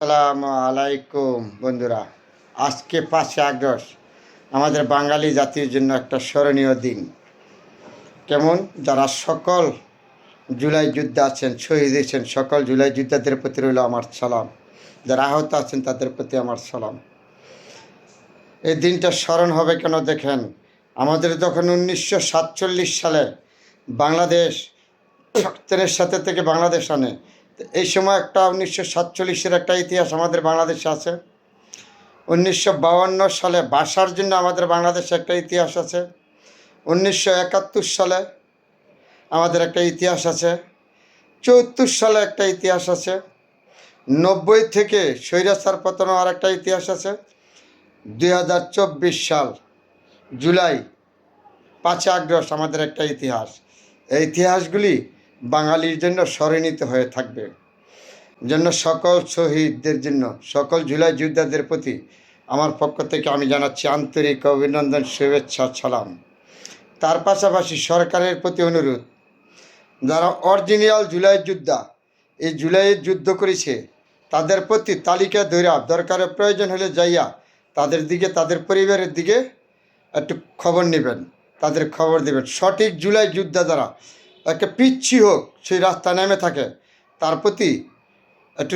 আসসালামু আলাইকুম বন্ধুরা। আজকে 5ই আগস্ট আমাদের বাঙালি জাতির জন্য একটা স্মরণীয় দিন। কেমন? যারা সকল জুলাই যোদ্ধা আছেন, শহীদ হয়েছেন, সকল জুলাই যোদ্ধাদের প্রতি রইল আমার সালাম। যারা আহত আছেন তাদের প্রতি আমার সালাম। এই দিনটা স্মরণ হবে কেন দেখেন, আমাদের যখন 1947 সালে বাংলাদেশ পাকিস্তানের সাথে থেকে বাংলাদেশ আনে, এই সময় একটা 1947-এর একটা ইতিহাস আমাদের বাংলাদেশে আছে। 1952 সালে ভাষার জন্য আমাদের বাংলাদেশে একটা ইতিহাস আছে। 1971 সালে আমাদের একটা ইতিহাস আছে। 74 সালে একটা ইতিহাস আছে। 90 থেকে স্বৈরাচার পতন আর একটা ইতিহাস আছে। 2024 সাল জুলাই 5ই আগস্ট আমাদের একটা ইতিহাস। এই ইতিহাসগুলি বাঙালির জন্য স্মরণীয় হয়ে থাকবে। জন্য সকল শহীদদের জন্য, সকল জুলাই যোদ্ধাদের প্রতি আমার পক্ষ থেকে আমি জানাচ্ছি আন্তরিক অভিনন্দন, শুভেচ্ছা, সালাম। তার পাশাপাশি সরকারের প্রতি অনুরোধ, যারা অরিজিনাল জুলাই যোদ্ধা, এই জুলাইয়ের যুদ্ধ করেছে, তাদের প্রতি তালিকা ধরা দরকারের প্রয়োজন হলে যাইয়া তাদের দিকে, তাদের পরিবারের দিকে একটু খবর নেবেন, তাদের খবর দেবেন। সঠিক জুলাই যোদ্ধা যারা একটা পিচ্ছি হোক সেই রাস্তা নেমে থাকে, তার প্রতি একটু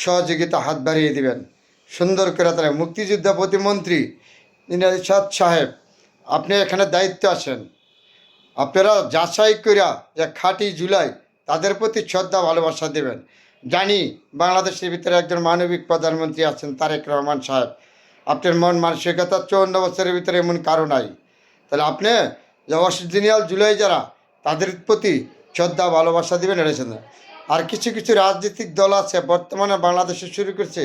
সহযোগিতা হাত বাড়িয়ে দিবেন। সুন্দর করে তারা মুক্তিযোদ্ধা প্রতিমন্ত্রী ইরশাদ সাহেব, আপনি এখানে দায়িত্ব আছেন, আপনারা যাচাই করিয়া যে খাঁটি জুলাই তাদের প্রতি শ্রদ্ধা ভালোবাসা দেবেন। জানি বাংলাদেশের ভিতরে একজন মানবিক প্রধানমন্ত্রী আছেন, তারেক রহমান সাহেব। আপনার মন মানসিকতা 54 বছরের ভিতরে এমন কারো নাই। তাহলে আপনি যে অরিজিনাল জুলাই যারা, তাদের প্রতি শ্রদ্ধা ভালোবাসা দেবেন এড়েছেন। আর কিছু কিছু রাজনৈতিক দল আছে বর্তমানে বাংলাদেশে শুরু করছে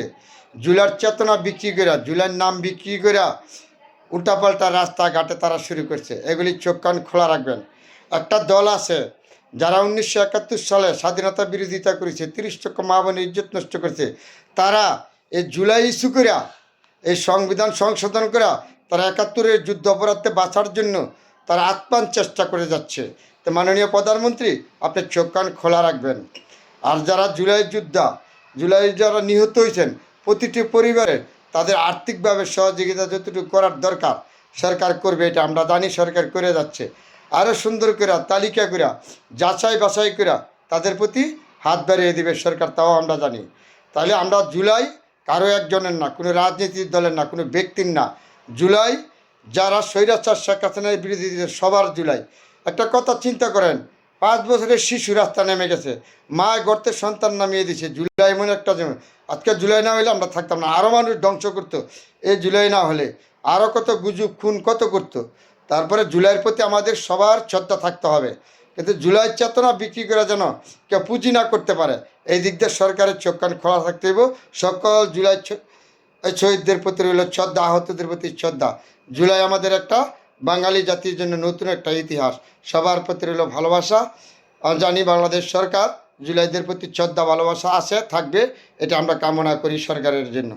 জুলাইয়ের চেতনা বিক্রি করে, জুলাইয়ের নাম বিক্রি করে উল্টাপাল্টা রাস্তাঘাটে তারা শুরু করছে। এগুলি চোখ কান খোলা রাখবেন। একটা দল আছে যারা 1971 সালে স্বাধীনতা বিরোধিতা করেছে, 30 লক্ষ মা বোনের ইজ্জত নষ্ট করেছে। তারা এই জুলাই ইস্যু করে, এই সংবিধান সংশোধন করে তারা 71-এর যুদ্ধ অপরাধে বাঁচার জন্য তারা আপ্রাণ চেষ্টা করে যাচ্ছে। তো মাননীয় প্রধানমন্ত্রী, আপনি চোখ কান খোলা রাখবেন। আর যারা জুলাই যোদ্ধা, জুলাই যারা নিহত হয়েছেন, প্রতিটি পরিবারের তাদের আর্থিকভাবে সহযোগিতা যতটুকু করার দরকার সরকার করবে, এটা আমরা জানি, সরকার করে যাচ্ছে। আরও সুন্দর করে তালিকা করে যাচাই বাছাই করে তাদের প্রতি হাত বাড়িয়ে দেবে সরকার, তাও আমরা জানি। তাহলে আমরা জুলাই কারো একজনের না, কোনো রাজনীতির দলের না, কোনো ব্যক্তির না। জুলাই যারা স্বৈরাচার শেখ হাসিনার বিরোধী, সবার জুলাই। একটা কথা চিন্তা করেন, 5 বছরের শিশু রাস্তা নেমে গেছে, মা গর্তে সন্তান নামিয়ে দিছে। জুলাই এমন একটা যেমন, আজকে জুলাই না হলে আমরা থাকতাম না, আরও মানুষ ধ্বংস করতো। এই জুলাই না হলে আরও কত গুজব খুন কত করতো। তারপরে জুলাইয়ের প্রতি আমাদের সবার শ্রদ্ধা থাকতে হবে, কিন্তু জুলাই চেতনা বিক্রি করে যেন কেউ পুঁজি না করতে পারে, এই দিক দিয়ে সরকারের চোখ কান খোলা থাকতে হইব। সকল জুলাই শহীদদের প্রতি রইল শ্রদ্ধা, আহতদের প্রতি শ্রদ্ধা। জুলাই আমাদের একটা বাঙালি জাতির জন্য নতুন একটা ইতিহাস, সবার প্রতি রইল ভালোবাসা। জানি বাংলাদেশ সরকার জুলাইদের প্রতি শ্রদ্ধা ভালোবাসা আছে, থাকবে, এটা আমরা কামনা করি সরকারের জন্য।